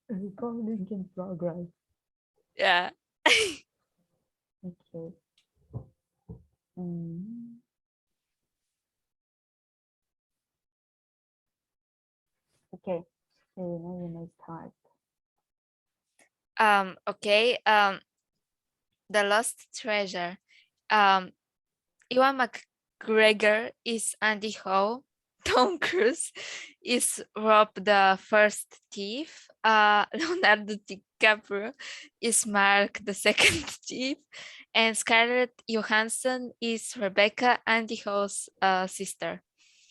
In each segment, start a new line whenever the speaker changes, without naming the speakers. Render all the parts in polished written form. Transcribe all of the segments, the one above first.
Recording in progress.
Yeah.
Okay. Mm. Okay. Elena, you may start.
Okay. The Lost Treasure. Ewan McGregor is Andy Ho. Tom Cruise is Rob the First Thief. Leonardo DiCaprio is Mark the Second Thief. And Scarlett Johansson is Rebecca, Andy Ho's sister.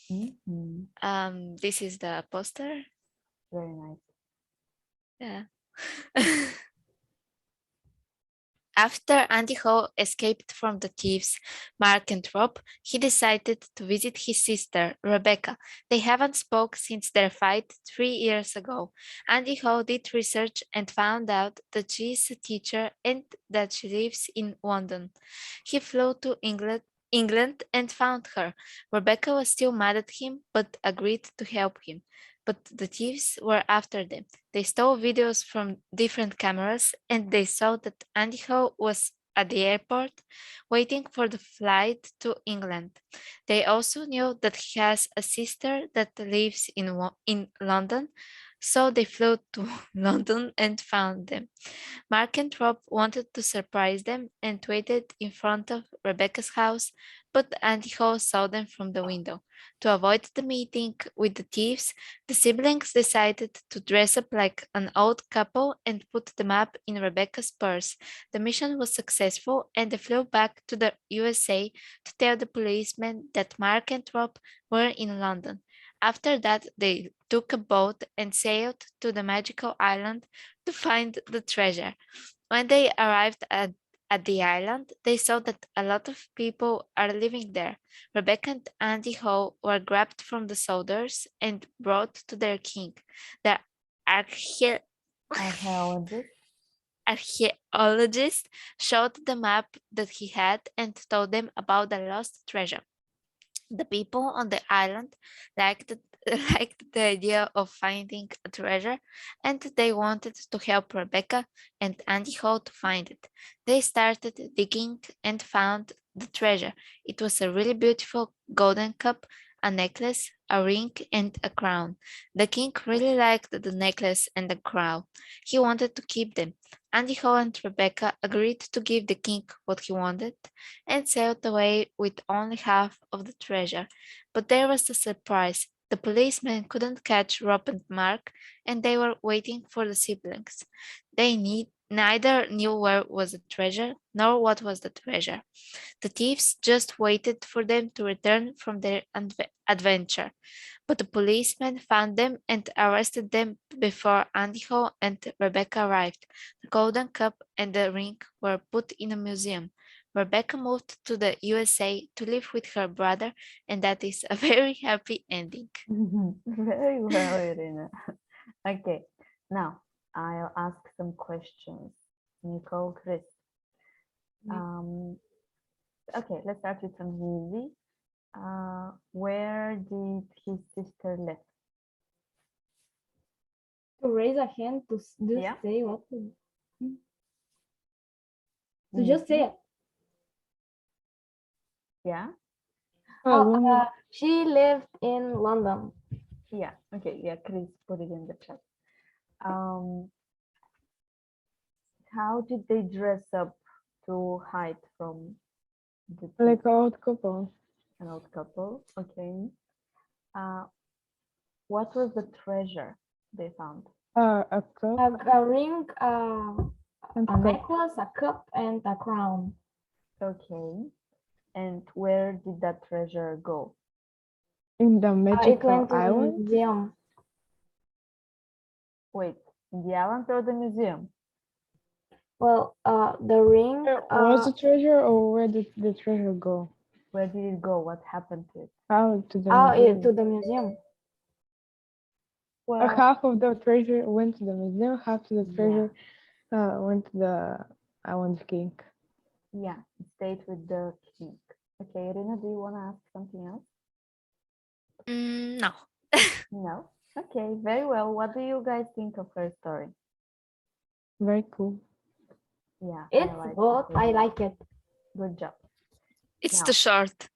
This is the poster.
Very nice.
Yeah. After Andy Ho escaped from the thieves, Mark and Rob, he decided to visit his sister, Rebecca. They haven't spoke since their fight 3 years ago. Andy Ho did research and found out that she is a teacher and that she lives in London. He flew to England and found her. Rebecca was still mad at him, but agreed to help him. But the thieves were after them. They stole videos from different cameras and they saw that Andy Ho was at the airport waiting for the flight to England. They also knew that he has a sister that lives in London, so they flew to London and found them. Mark and Rob wanted to surprise them and waited in front of Rebecca's house, but Andy Ho saw them from the window. To avoid the meeting with the thieves, the siblings decided to dress up like an old couple and put the map in Rebecca's purse. The mission was successful and they flew back to the USA to tell the policemen that Mark and Rob were in London. After that, they took a boat and sailed to the magical island to find the treasure. When they arrived at the island, they saw that a lot of people are living there. Rebecca and Andy Ho were grabbed from the soldiers and brought to their king. The
Archaeologist.
archaeologist showed the map that he had and told them about the lost treasure. The people on the island liked, liked the idea of finding a treasure and they wanted to help Rebecca and Andy Ho to find it. They started digging and found the treasure. It was a really beautiful golden cup, a necklace, a ring, and a crown. The king really liked the necklace and the crown. He wanted to keep them. Andy Ho and Rebecca agreed to give the king what he wanted and sailed away with only half of the treasure. But there was a surprise. The policemen couldn't catch Rob and Mark, and they were waiting for the siblings. Neither knew where was the treasure nor what was the treasure. The thieves just waited for them to return from their adventure. But the policemen found them and arrested them before Andy Ho and Rebecca arrived. The golden cup and the ring were put in a museum. Rebecca moved to the USA to live with her brother, and that is a very happy ending.
Very well, Irina. Okay, now I'll ask some questions. Nicole, Chris. Okay, let's start with some easy. Where did his sister live?
To raise a hand to just
Yeah.
say what to just say it.
Yeah.
She lived in London.
Yeah. Okay. Yeah. Chris put it in the chat. How did they dress up to hide from the
Like an old couple.
an old couple? Okay. What was the treasure they found?
A cup.
A ring,
And
a
cup.
necklace, a cup, and a crown.
Okay. And where did that treasure go?
In the
It
magical
went to the
island.
museum.
Wait, in the island or the museum?
Well, the ring
Was the treasure or where did the treasure go?
Where did it go? What happened to it?
Out to the museum.
to the museum.
Well,
Half of the treasure went to the museum, half of the treasure went to the island king.
Yeah, it stayed with the king. Okay, Irina, do you want to ask something else?
No.
No? Okay, very well. What do you guys think of her story?
Very cool.
Yeah,
It's
like
both.
it.
I like it.
Good job.
It's
Now.
too short.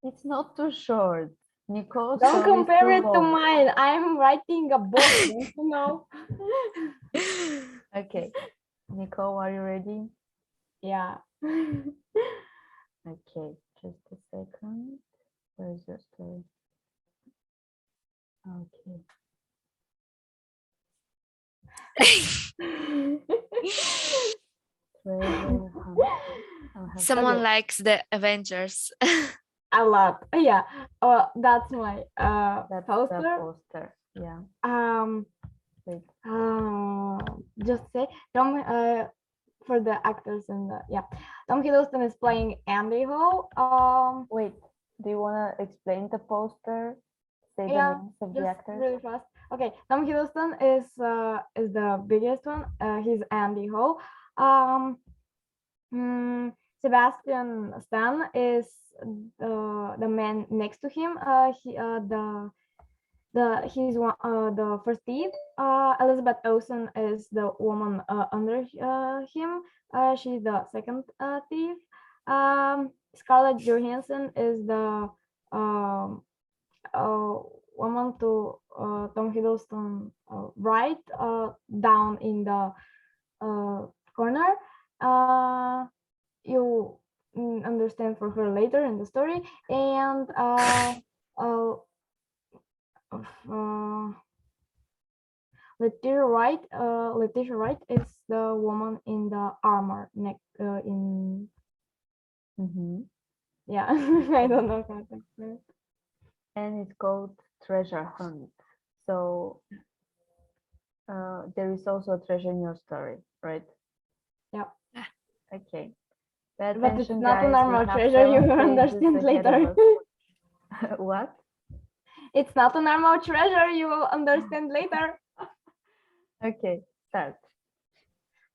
It's not too short. Nicole,
Don't
story is
compare
too
it to
long.
mine. I'm writing a book, don't you know?
Okay, Nicole, are you ready?
Yeah.
Okay, just a second. Where is your story? Okay. Treasure hunt. I'll have
Someone
Okay.
likes the Avengers.
A lot. Yeah. That's my
that's the
poster.
poster. Yeah. Wait.
Just say Tom for the actors and Tom Hiddleston is playing Andy Ho.
Wait. Do you wanna explain the poster? Say the
Yeah,
names of the
just
actors.
really fast. Okay, Tom Hiddleston is the biggest one. He's Andy Ho. Sebastian Stan is the man next to him. He's the first thief. Elizabeth Olsen is the woman under him. She's the second thief. Scarlett Johansson is the woman to Tom Hiddleston right down in the corner. You understand for her later in the story, and Letitia Wright is the woman in the armor neck in yeah. I don't know how to explain it.
And it's called Treasure Hunt. So there is also a treasure in your story, right?
Yeah.
Okay.
But it's
attention,
not a
guys.
normal
We have
treasure, you
7 pages
understand
ahead of
later.
us. What?
It's not a normal treasure, you will understand later.
Okay, start.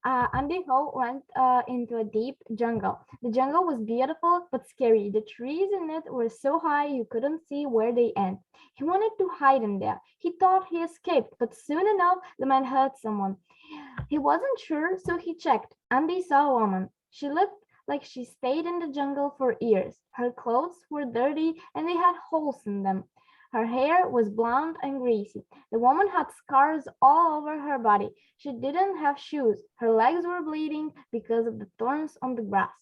Andy Ho went into a deep jungle. The jungle was beautiful but scary. The trees in it were so high you couldn't see where they end. He wanted to hide in there. He thought he escaped, but soon enough the man heard someone. He wasn't sure, so he checked. Andy saw a woman. She looked like she stayed in the jungle for years. Her clothes were dirty and they had holes in them. Her hair was blonde and greasy. The woman had scars all over her body. She didn't have shoes. Her legs were bleeding because of the thorns on the grass.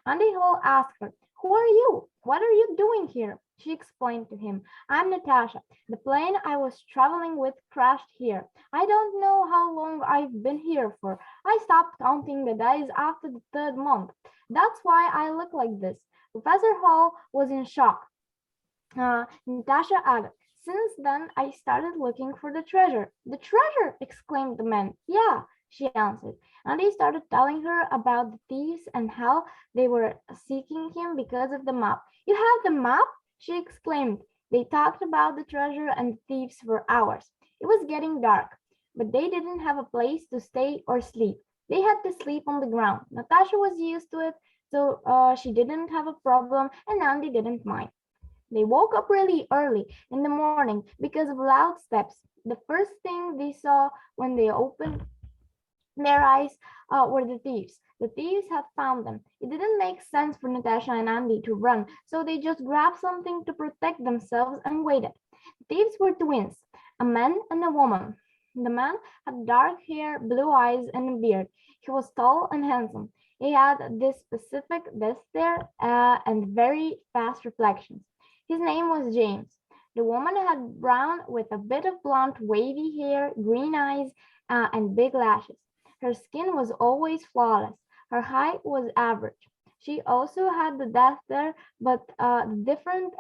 Andy Hall asked her, "Who are you? What are you doing here?" She explained to him, "I'm Natasha. The plane I was traveling with crashed here. I don't know how long I've been here for. I stopped counting the days after the 3rd month. That's why I look like this." Professor Hall was in shock. Natasha added, "Since then, I started looking for the treasure." "The treasure!" exclaimed the man. "Yeah," she answered. And he started telling her about the thieves and how they were seeking him because of the map. "You have the map?" she exclaimed. They talked about the treasure and the thieves for hours. It was getting dark, but they didn't have a place to stay or sleep. They had to sleep on the ground. Natasha was used to it, so she didn't have a problem, and Andy didn't mind. They woke up really early in the morning because of loud steps. The first thing they saw when they opened their eyes were the thieves. The thieves had found them. It didn't make sense for Natasha and Andy to run, so they just grabbed something to protect themselves and waited. The thieves were twins, a man and a woman. The man had dark hair, blue eyes, and a beard. He was tall and handsome. He had this specific stare and very fast reflections. His name was James. The woman had brown with a bit of blonde wavy hair, green eyes, and big lashes. Her skin was always flawless. Her height was average. She also had the death stare, but the different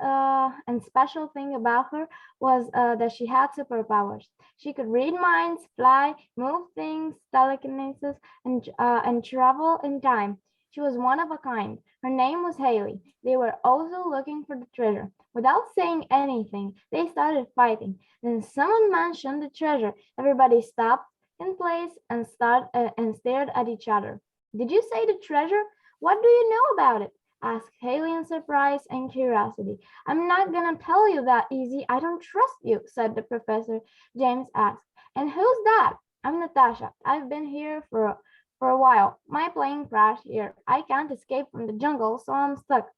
and special thing about her was that she had superpowers. She could read minds, fly, move things, telekinesis, and travel in time. She was one of a kind. Her name was Haley. They were also looking for the treasure. Without saying anything, they started fighting. Then someone mentioned the treasure. Everybody stopped in place and stared at each other. "Did you say the treasure? What do you know about it?" asked Haley in surprise and curiosity. "I'm not gonna tell you that easy. I don't trust you," said the professor. James asked. "And who's that?" I'm Natasha. I've been here for a while. My plane crashed here. I can't escape from the jungle, so I'm stuck,"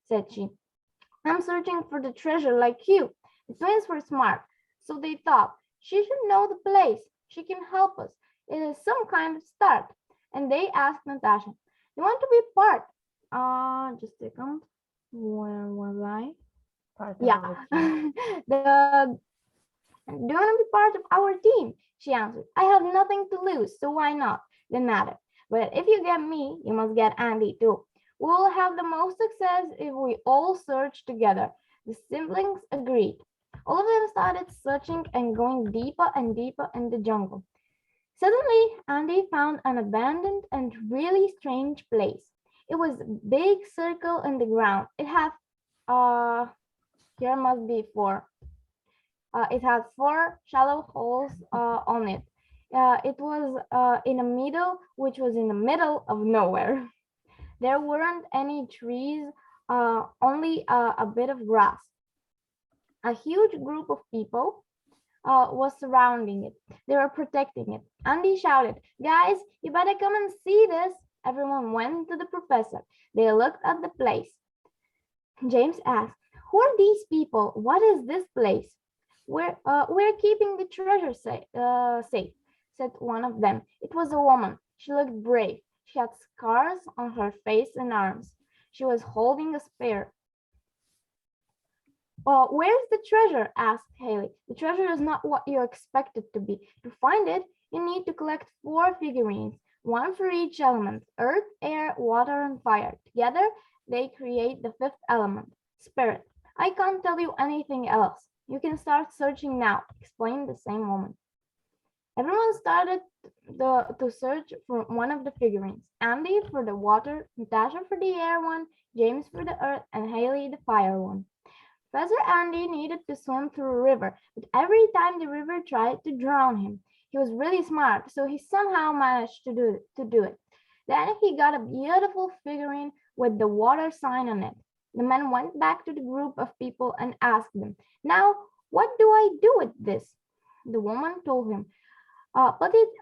said she. "I'm searching for the treasure like you." The twins were smart, so they thought, "She should know the place. She can help us. It is some kind of start." And they asked Natasha, "You want to be part?" Just a second. Where was I?
Part of
Yeah.
our team.
the Do you want to be part of our team?" She answered. "I have nothing to lose, so why not?" They nodded. "But if you get me, you must get Andy too. We'll have the most success if we all search together." The siblings agreed. All of them started searching and going deeper and deeper in the jungle. Suddenly, Andy found an abandoned and really strange place. It was a big circle in the ground. Here must be four. It had four shallow holes on it. It was in the middle, which was in the middle of nowhere. There weren't any trees, only a bit of grass. A huge group of people was surrounding it. They were protecting it. Andy shouted, "Guys, you better come and see this." Everyone went to the professor. They looked at the place. James asked, "Who are these people? What is this place?" We're keeping the treasure safe," said one of them. It was a woman. She looked brave. She had scars on her face and arms. She was holding a spear. "Where's the treasure?" asked Haley. "The treasure is not what you expect it to be. To find it, you need to collect 4 figurines, one for each element: earth, air, water, and fire. Together, they create the 5th element, spirit. I can't tell you anything else. You can start searching now," explained the same woman. Everyone started to search for one of the figurines. Andy for the water, Natasha for the air one, James for the earth, and Haley the fire one. Professor Andy needed to swim through a river, but every time the river tried to drown him. He was really smart, so he somehow managed to do it. Then he got a beautiful figurine with the water sign on it. The man went back to the group of people and asked them, "Now, what do I do with this?" The woman told him, "Put it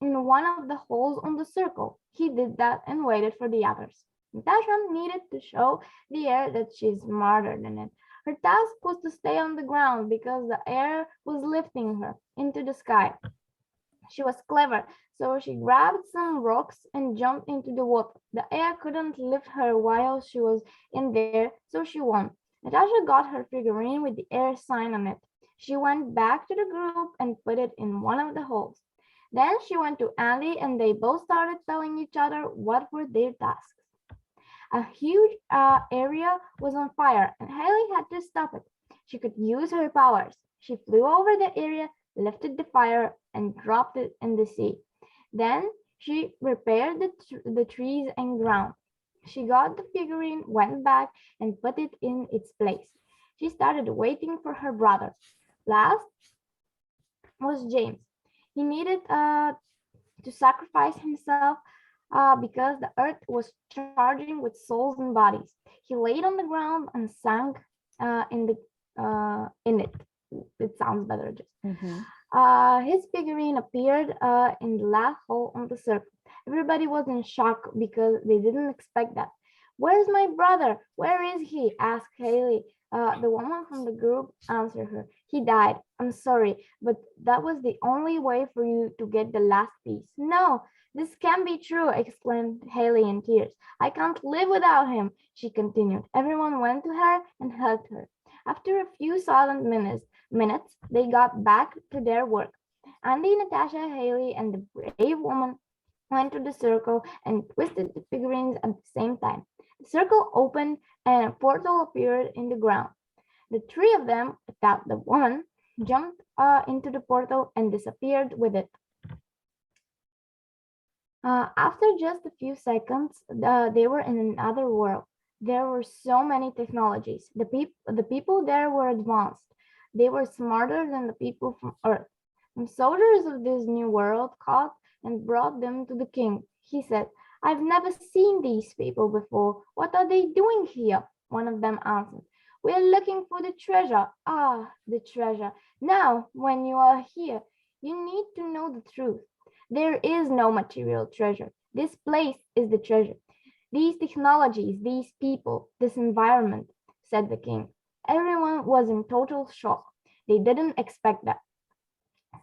in one of the holes on the circle." He did that and waited for the others. Natasha needed to show the air that she's smarter than it. Her task was to stay on the ground because the air was lifting her into the sky. She was clever, so she grabbed some rocks and jumped into the water. The air couldn't lift her while she was in there, so she won. Natasha got her figurine with the air sign on it. She went back to the group and put it in one of the holes. Then she went to Andy and they both started telling each other what were their tasks. A huge area was on fire and Haley had to stop it. She could use her powers. She flew over the area, lifted the fire, and dropped it in the sea. Then she repaired the trees and ground. She got the figurine, went back, and put it in its place. She started waiting for her brother. Last was James. He needed to sacrifice himself because the earth was charging with souls and bodies. He laid on the ground and sank in it. It sounds better just. His figurine appeared in the last hole on the circle. Everybody was in shock because they didn't expect that. "Where's my brother? Where is he?" asked Haley. The woman from the group answered her. "He died. I'm sorry, but that was the only way for you to get the last piece." "No, this can't be true," exclaimed Haley in tears. "I can't live without him," she continued. Everyone went to her and hugged her. After a few silent minutes, they got back to their work. Andy, Natasha, Haley, and the brave woman went to the circle and twisted the figurines at the same time. The circle opened and a portal appeared in the ground. The 3 of them, without the woman, jumped into the portal and disappeared with it. After just a few seconds, they were in another world. There were so many technologies. The people there were advanced. They were smarter than the people from Earth. The soldiers of this new world caught and brought them to the king. He said, "I've never seen these people before. What are they doing here?" One of them answered, "We're looking for the treasure." "Ah, the treasure. Now, when you are here, You need to know the truth. There is no material treasure. This place is the treasure. These technologies, these people, this environment, said the king. Everyone was in total shock. They didn't expect that.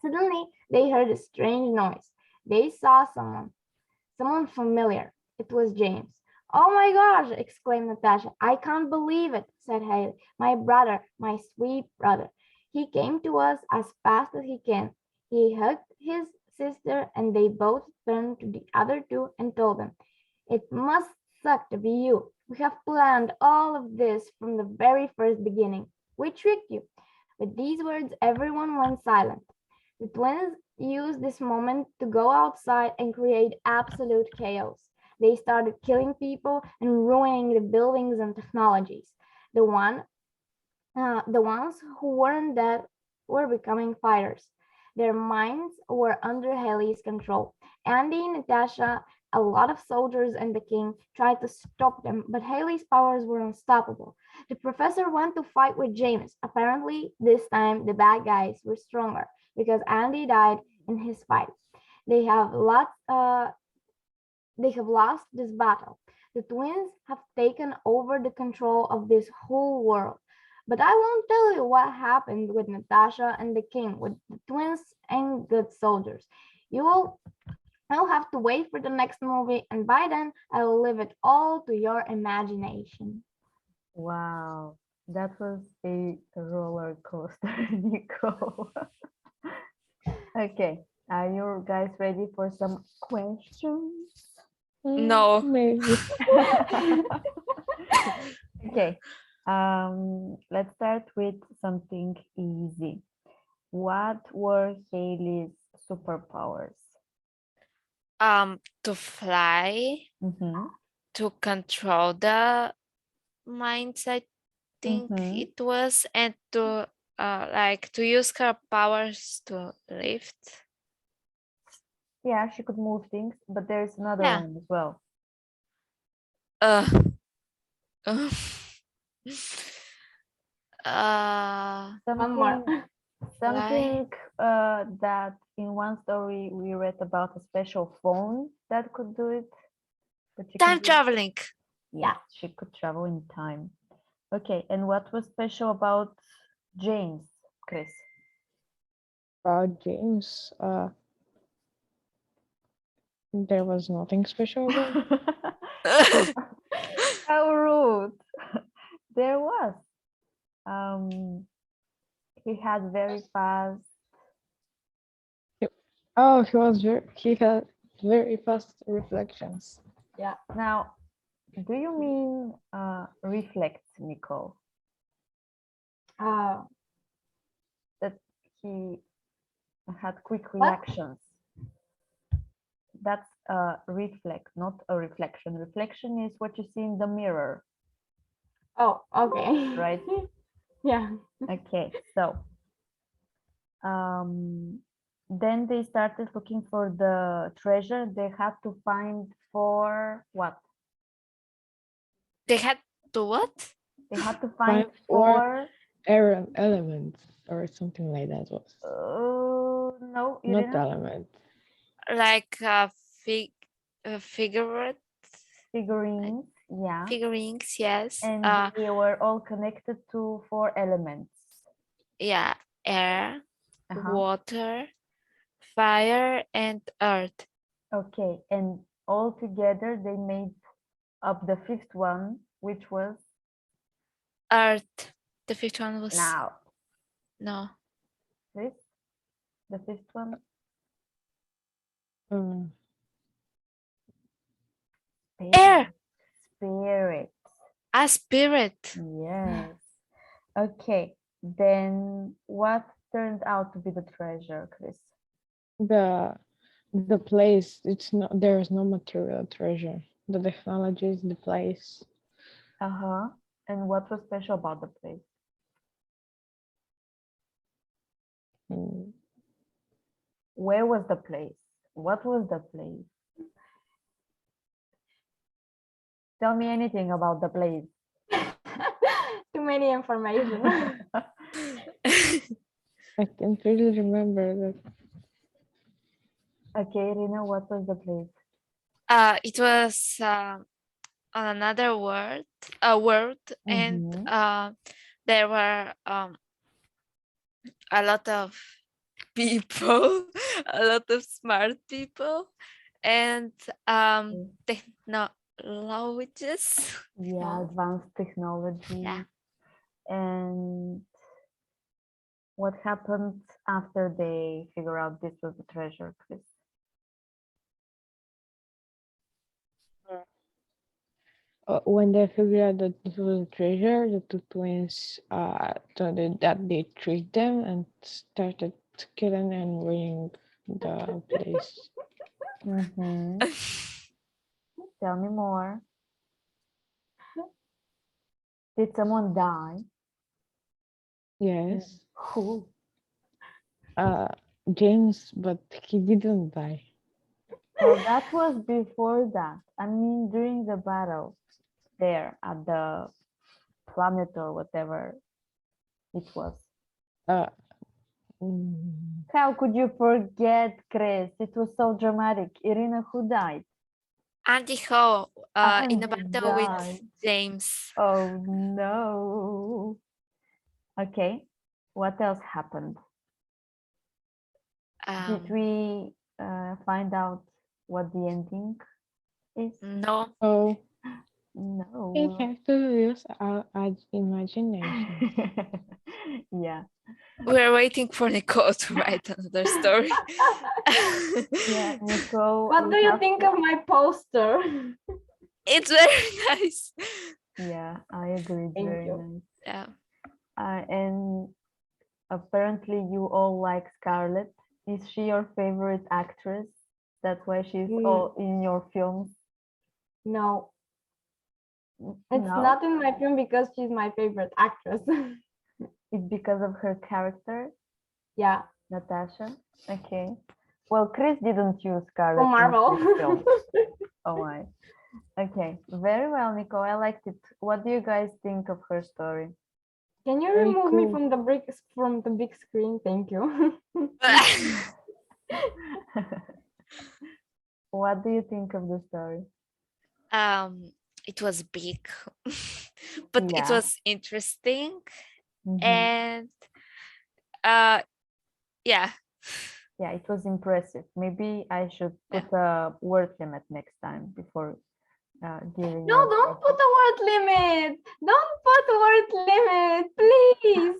Suddenly, they heard a strange noise. They saw someone familiar. It was James. Oh my gosh, exclaimed Natasha. I can't believe it, said Haley. My brother, my sweet brother. He came to us as fast as he can. He hugged his sister and they both turned to the other two and told them, it must suck to be you. We have planned all of this from the very first beginning. We tricked you. With these words, everyone went silent. The twins used this moment to go outside and create absolute chaos. They started killing people and ruining the buildings and technologies. The ones who weren't dead were becoming fighters. Their minds were under Haley's control. Andy, Natasha, a lot of soldiers and the king tried to stop them, but Haley's powers were unstoppable. The professor went to fight with James. Apparently, this time the bad guys were stronger because Andy died in his fight. They have lost this battle. The twins have taken over the control of this whole world. But I won't tell you what happened with Natasha and the king, with the twins and good soldiers. I'll have to wait for the next movie, and by then I'll leave it all to your imagination.
Wow, that was a roller coaster, Nico. Okay, are you guys ready for some questions?
No.
Maybe.
Okay, let's start with something easy. What were Haley's superpowers?
To fly, to control the minds, I think it was, and to like to use her powers to lift.
Yeah, she could move things, but there's another
Yeah.
one as well.
Uh,
One more.
Something that in one story we read about a special phone that could do it. But she
time
could
traveling.
Yes, she could travel in time. Okay, and what was special about James, Chris?
About James, there was nothing special about it.
How rude. There was. He had very fast.
Oh, he had very fast reflections.
Yeah.
Now, do you mean reflect, Nicole? That he had quick reactions. That's a reflect, not a reflection. Reflection is what you see in the mirror.
Oh, okay.
Right?
Yeah.
Okay, so then they started looking for the treasure. They had to find for what?
They had to what?
They had to find
four elements or something like that. Was
no, you
not
didn't.
elements.
Like figurines.
Yeah.
Figurines, yes.
And they were all connected to 4 elements.
Yeah, air, water, fire, and earth.
Okay, and all together they made up the 5th one, which was
earth. The 5th one was
no. This, the 5th one.
Air.
Spirit.
A spirit.
Yes. Okay. Then what turned out to be the treasure, Chris?
The place. It's not. There is no material treasure. The technology is the place.
And what was special about the place? Where was the place? What was the place? Tell me anything about the place.
Too many information.
I can't really remember that.
Okay, Irina, what was the place?
It was on another world, and
Mhm.
there were a lot of people, a lot of smart people, and technologies.
Yeah, advanced technology.
Yeah.
And what happened after they figure out this was the treasure, Chris?
When they figured out that this was a treasure, the two twins thought that they tricked them and started killing and ruining the place.
Mm-hmm. Tell me more. Did someone die?
Yes.
Who?
James, but he didn't die.
Well, that was before that. I mean, during the battle there at the planet or whatever it was.
Mm,
How could you forget, Chris? It was so dramatic. Irina, who died?
Andy Ho in a
Andy
battle with
died.
James.
Oh no. Okay. What else happened? Did we find out what the ending is?
No.
Oh, we
No.
have to use our imagination.
Yeah.
We're waiting for Nicole to write another story.
Yeah, Nicole.
What do you think of my poster?
It's very nice.
Yeah, I agree. It's
Thank
very
you.
nice.
Yeah.
And apparently you all like Scarlett. Is she your favorite actress? That's why she's all in your films?
No, it's
No?
not in my film because she's my favorite actress.
It's because of her character,
Yeah,
Natasha? Okay. Well, Chris didn't use Scarlett
from
in
Marvel.
his films. Oh my. Okay. Very well, Nicole. I liked it. What do you guys think of her story?
Can you
Very
remove me
cool.
from the big screen? Thank you.
What do you think of the story?
It was big, but it
Yeah.
was interesting,
Mhm.
and yeah.
Yeah, it was impressive. Maybe I should put a word limit next time before giving
No,
you.
don't put a word limit. Don't put a word limit, please.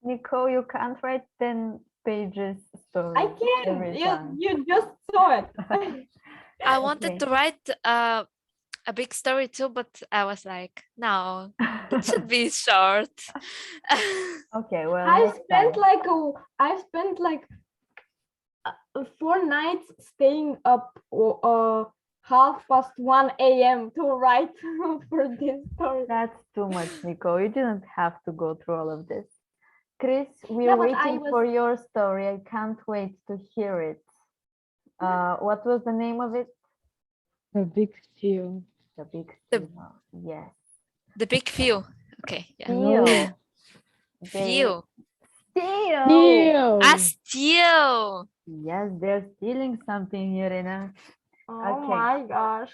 Nicole, you can't write 10 pages story
I can't.
every time.
You just saw it.
I wanted
Okay.
to write a big story too, but I was like, no, it should be short.
Okay, well,
I
next
spent
time.
I spent like 4 nights staying up 1:30 a.m. to write for this story.
That's too much, Nicole. You didn't have to go through all of this. Chris, we're
Yeah, but I
waiting for your story. I can't wait to hear it. What was the name of it?
The big steal.
The Big
The-
Steal. Yes.
The big few. Okay, yeah.
Steal.
Few.
Steal.
Steal.
Steal.
Yes, they're stealing something, Irina.
Oh
Okay.
my gosh.